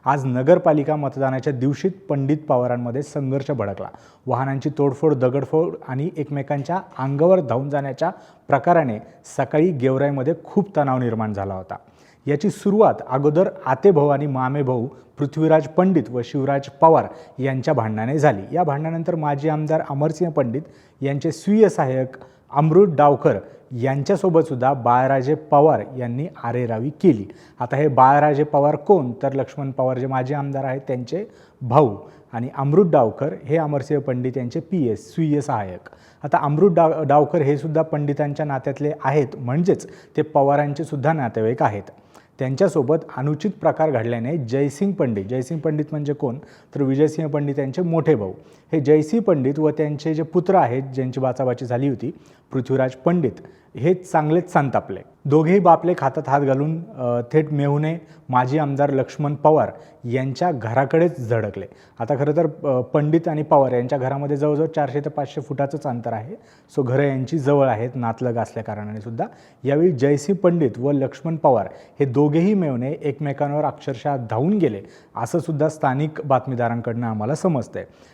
आज नगरपालिका मतदानाच्या दिवशी पंडित पवारांमध्ये संघर्ष भडकला। वाहनांची तोडफोड, दगडफोड आणि एकमेकांच्या अंगावर धावून जाण्याच्या प्रकाराने सकाळी गेवराईमध्ये खूप तणाव निर्माण झाला होता। याची सुरुवात अगोदर आतेभाऊ आणि मामेभाऊ पृथ्वीराज पंडित व शिवराज पवार यांच्या भांडणाने झाली। या भांडणानंतर माजी आमदार अमरसिंह पंडित यांचे स्वीय सहाय्यक अमृत डावकर यांच्यासोबत सुद्धा बाळराजे पवार यांनी आरेरावी केली। आता हे बाळराजे पवार कोण, तर लक्ष्मण पवार जे माजी आमदार आहेत त्यांचे भाऊ, आणि अमृत डावकर हे अमरसिंह पंडित यांचे PS स्वीय सहाय्यक। आता अमृत डावकर हे सुद्धा पंडितांच्या नात्यातले आहेत, म्हणजेच ते पवारांचे सुद्धा नातेवाईक आहेत। त्यांच्यासोबत अनुचित प्रकार घडल्याने जयसिंग पंडित म्हणजे कोण, तर विजयसिंह पंडित यांचे मोठे भाऊ हे जयसिंह पंडित व त्यांचे जे पुत्र आहेत ज्यांची बाचाबाची झाली होती पृथ्वीराज पंडित, हे चांगलेच संतापले। दोघेही बापलेक हातात हात घालून थेट मेहुणे माजी आमदार लक्ष्मण पवार यांच्या घराकडेच झडकले। आता खरं तर पंडित आणि पवार यांच्या घरामध्ये जवळजवळ 400 ते 500 फुटाचंच अंतर आहे, सो घरं यांची जवळ आहेत नातलग असल्या कारणाने सुद्धा। यावेळी जयसिंह पंडित व लक्ष्मण पवार हे दोघेही मेहुणे एकमेकांवर अक्षरशः धावून गेले असं सुद्धा स्थानिक बातमीदारांकडून आम्हाला समजतंय।